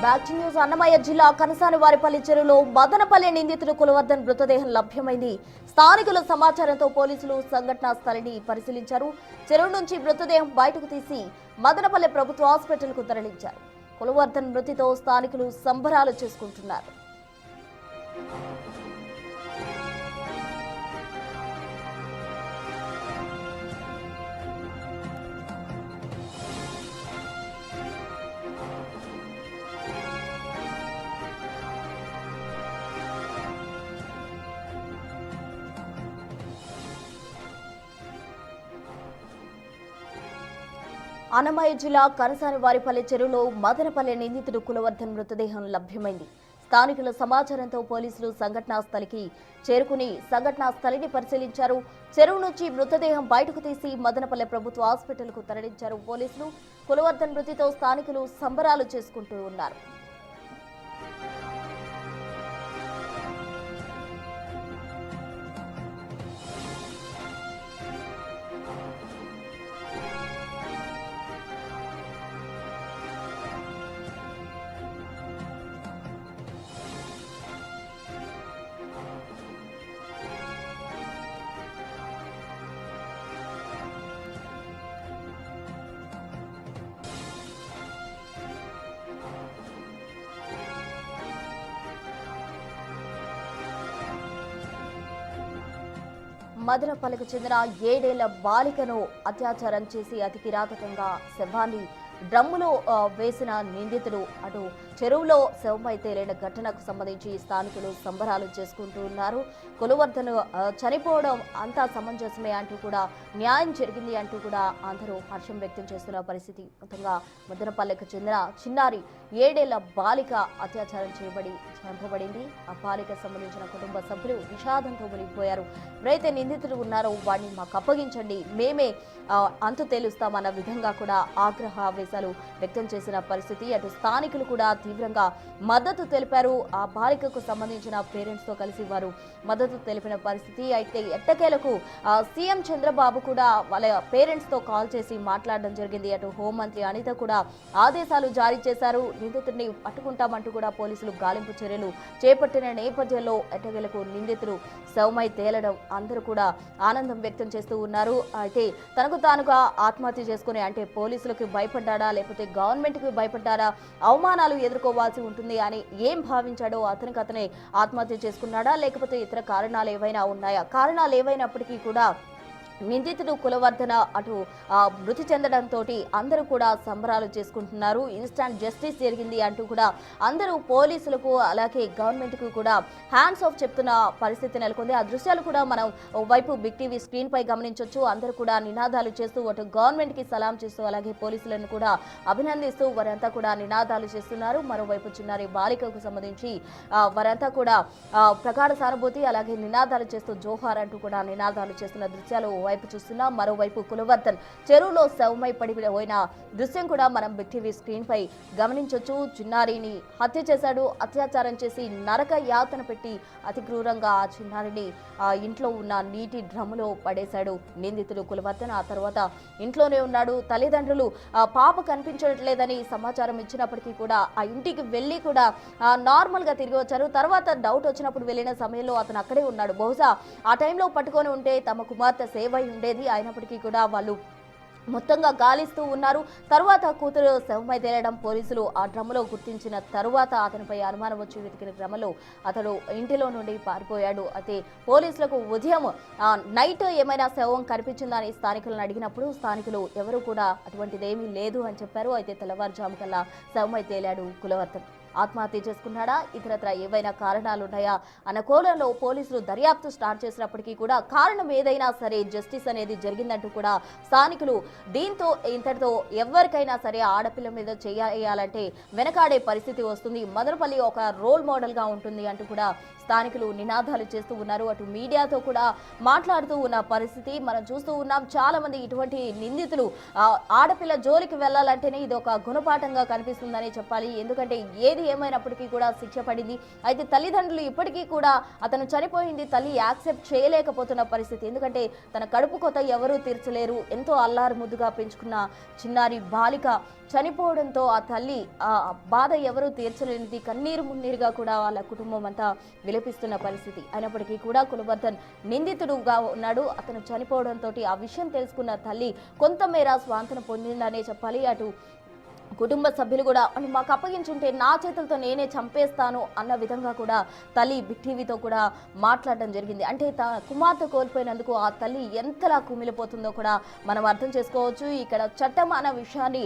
Back to news. Annamayya జిల్లా కనసానివారిపల్లి చెరువులో మదనపల్లి నిందితుడు కులవర్ధన్ మృతదేహం లభ్యమైంది. స్థానికుల సమాచారంతో పోలీసులు సంఘటనా స్థలిని పరిశీలించారు. చెరువు నుంచి మృతదేహం బయటకు తీసి మదనపల్లి ప్రభుత్వ హాస్పిటల్కు తరలించారు. కులవర్ధన్ మృతితో స్థానికులు సంబరాలు చేసుకుంటున్నారు. అన్నమయ్య జిల్లా కనసానివారిపల్లి చెరువులో మదనపల్లి నిందితుడు కులవర్ధన్ మృతదేహం లభ్యమైంది. స్థానికుల సమాచారంతో పోలీసులు సంఘటనా స్థలికి చేరుకుని సంఘటనా స్థలిని పరిశీలించారు. చెరువు నుంచి మృతదేహం బయటకు తీసి మదనపల్లి ప్రభుత్వ హాస్పిటల్కు తరలించారు పోలీసులు. కులవర్ధన్ మృతితో స్థానికులు సంబరాలు చేసుకుంటూ ఉన్నారు. మదనపల్లికి చెందిన 7 ఏళ్ల బాలికను అత్యాచారం చేసి అతి కిరాతకంగా శవాన్ని డ్రమ్ములో వేసిన నిందితుడు అటు చెరువులో శవమై తేలిన ఘటనకు సంబంధించి స్థానికులు సంబరాలు చేసుకుంటూ ఉన్నారు. కులవర్ధన్ చనిపోవడం అంతా సమంజసమే అంటూ కూడా న్యాయం జరిగింది అంటూ కూడా అందరూ హర్షం వ్యక్తం చేస్తున్న పరిస్థితి. మొత్తంగా మదనపల్లికి చెందిన చిన్నారి 7 ఏళ్ల బాలిక అత్యాచారం చేయబడి చంపబడింది. ఆ బాలిక సంబంధించిన కుటుంబ సభ్యులు విషాదంతో మునిగిపోయారు. ఎవరైతే నిందితులు ఉన్నారో వాడిని మాకు అప్పగించండి, మేమే అంతు తేలుస్తామన్న విధంగా కూడా ఆగ్రహావేశాలు వ్యక్తం చేసిన పరిస్థితి. అటు స్థానికులు కూడా తీవ్రంగా మద్దతు తెలిపారు. ఆ బాలికకు సంబంధించిన పేరెంట్స్ తో కలిసి వారు మద్దతు తెలిపిన పరిస్థితి. అయితే ఎట్టకేలకు సీఎం చంద్రబాబు కూడా వాళ్ళ పేరెంట్స్ తో కాల్ చేసి మాట్లాడడం జరిగింది. అటు హోంమంత్రి అనిత కూడా ఆదేశాలు జారీ చేశారు. నిందితుడిని పట్టుకుంటామంటూ కూడా పోలీసులు గాలింపు చర్యలు చేపట్టిన నేపథ్యంలో ఎట్టకేలకు నిందితుడు శవమై తేలడం అందరూ కూడా ఆనందం వ్యక్తం చేస్తూ ఉన్నారు. అయితే తనకు తానుగా ఆత్మహత్య చేసుకుని అంటే పోలీసులకు భయపడ్డా లేకపోతే గవర్నమెంట్ కి భయపడ్డారా, అవమానాలు ఎదుర్కోవాల్సి ఉంటుంది అని ఏం భావించాడో అతనే ఆత్మహత్య చేసుకున్నాడా లేకపోతే ఇతర కారణాలు ఏవైనా ఉన్నాయా? కారణాలు ఏవైనప్పటికీ కూడా నిందితుడు కులవర్ధన అటు మృతి చెందడంతో అందరూ కూడా సంబరాలు చేసుకుంటున్నారు. ఇన్స్టాంట్ జస్టిస్ జరిగింది అంటూ కూడా అందరూ పోలీసులకు అలాగే గవర్నమెంట్కు కూడా హ్యాండ్స్ ఆఫ్ చెప్తున్న పరిస్థితి నెలకొంది. ఆ దృశ్యాలు కూడా మనం వైపు బిగ్ టీవీ స్క్రీన్ పై గమనించవచ్చు. అందరూ కూడా నినాదాలు చేస్తూ అటు గవర్నమెంట్ కి సలాం చేస్తూ అలాగే పోలీసులను కూడా అభినందిస్తూ వారంతా కూడా నినాదాలు చేస్తున్నారు. మరోవైపు చిన్నారి బాలికకు సంబంధించి వారంతా కూడా ప్రగాఢ సానుభూతి అలాగే నినాదాలు చేస్తూ జోహార్ అంటూ కూడా నినాదాలు చేస్తున్న దృశ్యాలు వైపు చూస్తున్నాం. మరోవైపు కులవర్ధన్ చెరువులో శవమై పడిపోయిన దృశ్యం కూడా మనం బిగ్ టీవీ స్క్రీన్ పై గమనించవచ్చు. చిన్నారిని హత్య చేశాడు, అత్యాచారం చేసి నరక యాతన పెట్టి అతి క్రూరంగా ఆ చిన్నారిని ఇంట్లో ఉన్న నీటి డ్రమ్ములో పడేశాడు నిందితుడు కులవర్ధన్. ఆ తర్వాత ఇంట్లోనే ఉన్నాడు. తల్లిదండ్రులు పాప కనిపించట్లేదని సమాచారం ఇచ్చినప్పటికీ కూడా ఆ ఇంటికి వెళ్ళి కూడా నార్మల్ గా తిరిగి వచ్చారు. తర్వాత డౌట్ వచ్చినప్పుడు వెళ్ళిన సమయంలో అతను అక్కడే ఉన్నాడు. బహుశా ఆ టైంలో పట్టుకొని ఉంటే తమ కుమార్తె సేవ ఉండేది. అయినప్పటికీ కూడా వాళ్ళు మొత్తంగా గాలిస్తూ ఉన్నారు. తర్వాత కూతురు శవమై తేలడం పోలీసులు ఆ డ్రమ్ములో గుర్తించిన తరువాత అతనిపై అనుమానం వచ్చి వెతికిన క్రమంలో అతడు ఇంటిలో నుండి పారిపోయాడు. అయితే పోలీసులకు ఉదయం నైట్ ఏమైనా శవం కనిపించిందని స్థానికులను అడిగినప్పుడు స్థానికులు ఎవరు కూడా అటువంటిదేమీ లేదు అని చెప్పారు. అయితే తెల్లవారుజాము కల్లా శవమై తేలాడు కులవర్ధన్. ఆత్మహత్య చేసుకున్నాడా, ఇతరత్ర ఏవైనా కారణాలున్నాయా అన్న కోణంలో పోలీసులు దర్యాప్తు స్టార్ట్ చేసినప్పటికీ కూడా కారణం ఏదైనా సరే జస్టిస్ అనేది జరిగిందంటూ కూడా స్థానికులు దీంతో ఇంతటితో ఎవరికైనా సరే ఆడపిల్ల మీద చేయాలంటే వెనకాడే పరిస్థితి వస్తుంది. మదనపల్లి ఒక రోల్ మోడల్ గా ఉంటుంది అంటూ కూడా స్థానికులు నినాదాలు చేస్తూ ఉన్నారు. అటు మీడియాతో కూడా మాట్లాడుతూ ఉన్న పరిస్థితి మనం చూస్తూ ఉన్నాం. చాలా మంది ఇటువంటి నిందితులు ఆడపిల్ల జోలికి వెళ్లాలంటేనే ఇది ఒక గుణపాఠంగా కనిపిస్తుందని చెప్పాలి. ఎందుకంటే ఏది ఏది ఏమైనప్పటికీ కూడా శిక్ష పడింది. అయితే తల్లిదండ్రులు ఇప్పటికీ కూడా అతను చనిపోయింది తల్లి యాక్సెప్ట్ చేయలేకపోతున్న పరిస్థితి. ఎందుకంటే తన కడుపు కొత ఎవరూ తీర్చలేరు. ఎంతో అల్లారు ముద్దుగా పెంచుకున్న చిన్నారి బాలిక చనిపోవడంతో ఆ తల్లి ఆ బాధ ఎవరూ తీర్చలేనిది. కన్నీరు మున్నీరుగా కూడా వాళ్ళ కుటుంబం అంతా విలపిస్తున్న పరిస్థితి. అయినప్పటికీ కూడా కులవర్ధన్ నిందితుడుగా ఉన్నాడు. అతను చనిపోవడంతో ఆ విషయం తెలుసుకున్న తల్లి కొంతమేర స్వాంతన పొందిందనే చెప్పాలి. అటు కుటుంబ సభ్యులు కూడా మాకు అప్పగించుంటే నా చేతులతో నేనే చంపేస్తాను అన్న విధంగా కూడా తల్లి బిగ్ టీవీతో కూడా మాట్లాడడం జరిగింది. అంటే కుమార్తె కోల్పోయినందుకు ఆ తల్లి ఎంతలా కుమిలిపోతుందో కూడా మనం అర్థం చేసుకోవచ్చు. ఇక్కడ చట్టం అన్న విషయాన్ని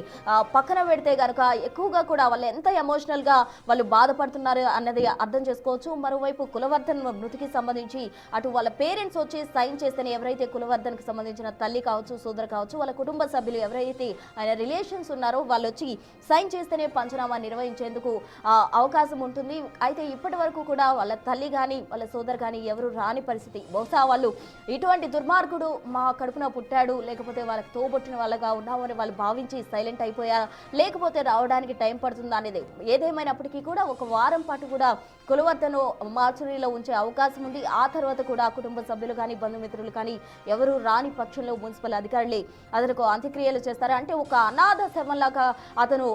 పక్కన పెడితే కనుక ఎక్కువగా కూడా వాళ్ళు ఎంత ఎమోషనల్గా వాళ్ళు బాధపడుతున్నారు అన్నది అర్థం చేసుకోవచ్చు. మరోవైపు కులవర్ధన్ మృతికి సంబంధించి అటు వాళ్ళ పేరెంట్స్ వచ్చి సైన్ చేస్తేనే ఎవరైతే కులవర్ధన్కి సంబంధించిన తల్లి కావచ్చు, సోదరు కావచ్చు, వాళ్ళ కుటుంబ సభ్యులు ఎవరైతే ఆయన రిలేషన్స్ ఉన్నారో వాళ్ళు వచ్చి సైన్ చేస్తేనే పంచనామా నిర్వహించేందుకు అవకాశం ఉంటుంది. అయితే ఇప్పటి వరకు కూడా వాళ్ళ తల్లి కానీ వాళ్ళ సోదరు కానీ ఎవరు రాని పరిస్థితి. బహుశా వాళ్ళు ఇటువంటి దుర్మార్గుడు మా కడుపున పుట్టాడు, లేకపోతే వాళ్ళకి తోబొట్టిన వాళ్ళగా ఉన్నామని వాళ్ళు భావించి సైలెంట్ అయిపోయారా, లేకపోతే రావడానికి టైం పడుతుందా అనేది. ఏదేమైనప్పటికీ కూడా ఒక వారం పాటు కూడా కులవర్ధను మార్చురీలో ఉంచే అవకాశం ఉంది. ఆ తర్వాత కూడా కుటుంబ సభ్యులు కానీ బంధుమిత్రులు కానీ ఎవరు రాని పక్షంలో మున్సిపల్ అధికారులే అతనికి అంత్యక్రియలు చేస్తారు. అంటే ఒక అనాథ శవంలాగా అతను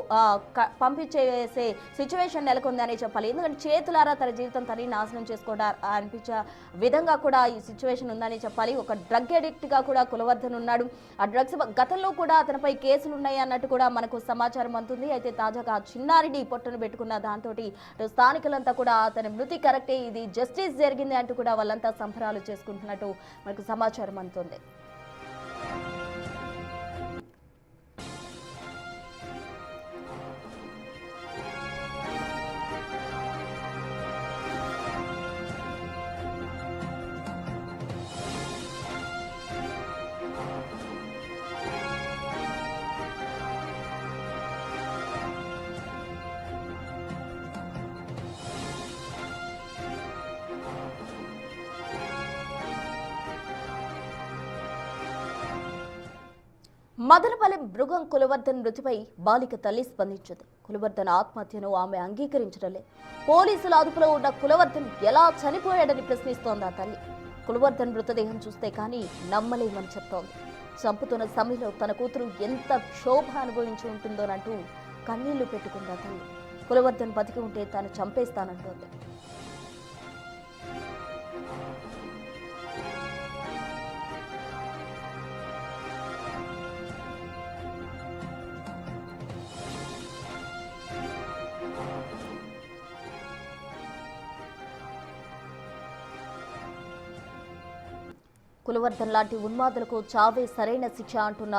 పంపించేసే సిచ్యువేషన్ నెలకొందని చెప్పాలి. ఎందుకంటే చేతులారా తన జీవితం తని నాశనం చేసుకోవడం అనిపించే విధంగా కూడా ఈ సిచ్యువేషన్ ఉందని చెప్పాలి. ఒక డ్రగ్ అడిక్ట్గా కూడా కులవర్ధన్ ఉన్నాడు. ఆ డ్రగ్స్ గతంలో కూడా అతనిపై కేసులు ఉన్నాయి అన్నట్టు కూడా మనకు సమాచారం అందుతుంది. అయితే తాజాగా చిన్నారిని పొట్టను పెట్టుకున్న దాంతో స్థానికులంతా కూడా అతని మృతి కరెక్టే, ఇది జస్టిస్ జరిగింది అంటూ కూడా వాళ్ళంతా సంబరాలు చేసుకుంటున్నట్టు మనకు సమాచారం అందుతుంది. మదనపల్లి మృగం కులవర్ధన్ మృతిపై బాలిక తల్లి స్పందించింది. కులవర్ధన్ ఆత్మహత్యను ఆమె అంగీకరించడం లేదు. పోలీసుల అదుపులో ఉన్న కులవర్ధన్ ఎలా చనిపోయాడని ప్రశ్నిస్తోంది ఆ తల్లి. కులవర్ధన్ మృతదేహం చూస్తే కానీ నమ్మలేమని చెప్తోంది. చంపుతున్న సమయంలో తన కూతురు ఎంత క్షోభ అనుభవించి ఉంటుందోనంటూ కన్నీళ్లు పెట్టుకుంది ఆ తల్లి. కులవర్ధన్ బతికి ఉంటే తాను చంపేస్తానంటోంది. కులవర్ధన్ లాంటి ఉన్మాదులకు చావే సరైన శిక్ష అంటున్న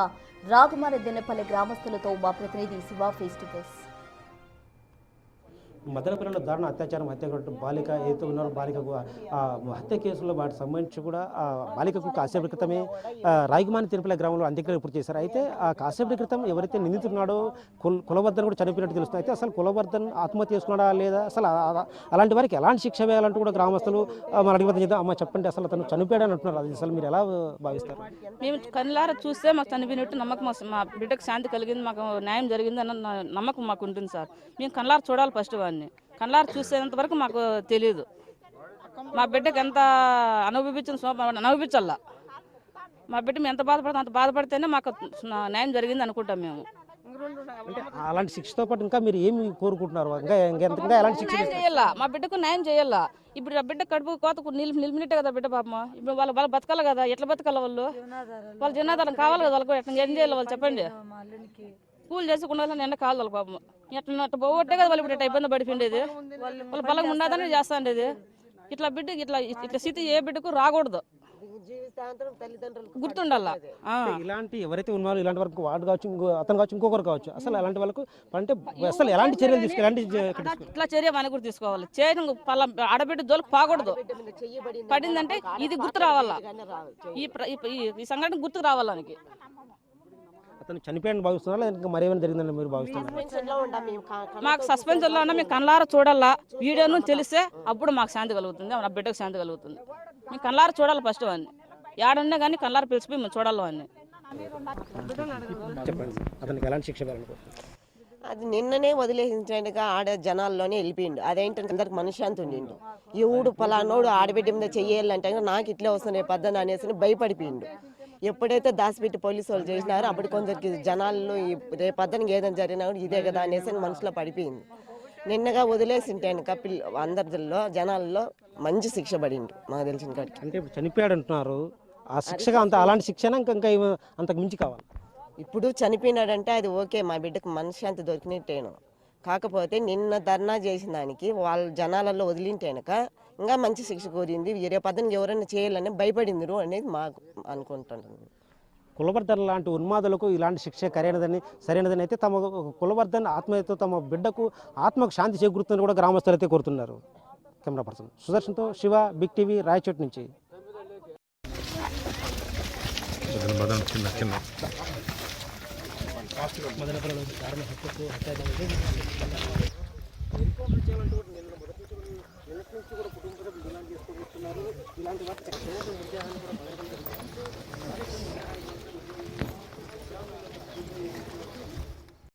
రాగుమారి దిన్నెపల్లి గ్రామస్తులతో మా ప్రతినిధి శివ ఫేస్ టు ఫేస్. మదనపల్లిలో దారుణ అత్యాచారం హత్య బాలిక ఏదో ఉన్నారో బాలికకు హత్య కేసులో వాటికి సంబంధించి కూడా ఆ బాలికకు కాసేపటి క్రితమే రాయగుమాని తిరుపతి గ్రామంలో అంత్యక్రియలు పూర్తి చేశారు. అయితే ఆ కాసేపటి క్రితం ఎవరైతే నిందితున్నాడో కులవర్ధన్ కూడా చనిపోయినట్టు తెలుస్తుంది. అయితే అసలు కులవర్ధన్ ఆత్మహత్య చేసుకున్నాడా లేదా, అసలు అలాంటి వారికి ఎలాంటి శిక్ష వేయాలంటూ కూడా గ్రామస్తులు మన అడిగిపోతుంది చేద్దాం. అమ్మ చెప్పండి, అసలు అతను చనిపోయాడని అంటున్నారు, అది అసలు మీరు ఎలా భావిస్తారు? మేము కళ్ళారా చూస్తే మాకు చనిపోయినట్టు నమ్మకం, మా బిడ్డకు శాంతి కలిగింది, మాకు న్యాయం జరిగింది అన్న నమ్మకం మాకు ఉంటుంది సార్. మేము కళ్ళారా చూడాలి ఫస్ట్ వాడిని. కళ్ళారు చూసేంత వరకు మాకు తెలియదు. మా బిడ్డకి ఎంత అనుభవించాల. మా బిడ్డ మేము ఎంత బాధపడతాం, అంత బాధపడితేనే మాకు న్యాయం జరిగింది అనుకుంటాం మేము. అంటే అలాంటి శిక్షతో పాటు ఇంకా మీరు ఏమి కోరుకుంటున్నారు? ఇంకా ఎలాంటి శిక్ష చేయాలా? మా బిడ్డకు న్యాయం చేయాలా. ఇప్పుడు ఆ బిడ్డ కడుపు కోత నిలిమినట్టే కదా బిడ్డ పాపం. ఇప్పుడు వాళ్ళు బతకాలి కదా, ఎట్లా బతకాలి వాళ్ళు జీవనాధారం కావాలి కదా వాళ్ళకు. ఎట్లా ఏం చేయాలి వాళ్ళు చెప్పండి. కూలి చేసుకున్న ఎండ కాదు వాళ్ళ పాపం. ఎట్లా పోగొట్టే కదా వాళ్ళు ఇప్పుడు ఇట్లా ఇబ్బంది పడిపోయిండేది. వాళ్ళు బలంగా ఉన్నదని చేస్తాండేది. ఇట్లా బిడ్డ ఇట్లా స్థితి ఏ బిడ్డకు రాకూడదు, గుర్తుండాలా. ఇలాంటి ఎవరైతే ఉన్నారో ఇలాంటి వరకు వాడు కావచ్చు, అతను కావచ్చు, ఇంకొకరు కావచ్చు, అసలు అలాంటి వాళ్ళకు అంటే అసలు ఎలాంటి చర్యలు తీసుకోవాలి? ఇట్లా చర్య మన కూడా తీసుకోవాలి. చేయడం ఆడబిడ్డ జోలికి పోకూడదు. పడిందంటే ఇది గుర్తు రావాలా, ఈ సంఘటన గుర్తుకు రావాలనికి. అతను చనిపోయాడని భావిస్తున్నారా ఇంకా మరేమైనా జరిగిందని మీరు భావిస్తున్నారు? మాకు సస్పెన్షన్లో ఉన్నా మేము కళ్ళారా చూడాలా. వీడియోను తెలిస్తే అప్పుడు మాకు శాంతి కలుగుతుంది, నా బిడ్డకు శాంతి కలుగుతుంది. మేము కళ్ళారా చూడాలి ఫస్ట్ వాడిని. ఏడున్నా కానీ కళ్ళారా పిలిచిపోయి మేము చూడాలి వాడిని. చెప్పండి, అతనికి ఎలాంటి శిక్ష వేయాలనుకుంటున్నారు? అది నిన్ననే వదిలేసించగా ఆడ జనాల్లోనే వెళ్ళిపోయిండు. అదేంటంటే అందరికి మనశ్శాంతి ఉండిండు. ఎవడు పలానోడు ఆడబిడ్డ మీద చెయ్యాలంటే నాకు ఇట్లే వస్తుంది పద్దన అనేసి భయపడిపోయిండు. ఎప్పుడైతే దాచిపెట్టి పోలీసు వాళ్ళు చేసినారో అప్పుడు కొందరికి జనాల్లో రేపద్దనికి ఏదైనా జరిగినా కూడా ఇదే కదా అనేసి మనసులో పడిపోయింది. నిన్నగా వదిలేసింటే అందరిలో జనాల్లో మంచి శిక్ష పడిండు నాకు తెలిసిన కాడికి. అంటే ఇప్పుడు చనిపోయాడు అంటున్నారు, ఆ శిక్షగా అంత అలాంటి శిక్షణ ఇంకా అంతకు మించి కావాలి. ఇప్పుడు చనిపోయినాడంటే అది ఓకే, మా బిడ్డకు మనశ్శాంతి దొరికినట్టేను. కాకపోతే నిన్న ధర్నా చేసిన దానికి వాళ్ళ జనాలలో వదిలింటేనక ఇంకా మంచి శిక్ష కోరింది. రేపు పద్దెనిమిది ఎవరైనా చేయాలని భయపడిందిరు అనేది మాకు అనుకుంటున్నాను. కులవర్ధన్ లాంటి ఉన్మాదులకు ఇలాంటి శిక్ష సరైనదని అయితే తమ కులవర్ధన్ ఆత్మహత్యతో తమ బిడ్డకు ఆత్మకు శాంతి చేకూరుతుందని కూడా గ్రామస్తులు అయితే కోరుతున్నారు. కెమెరా పర్సన్ సుదర్శన్తో శివ, బిగ్ టీవీ, రాయచోటి నుంచి. ఇలాంటి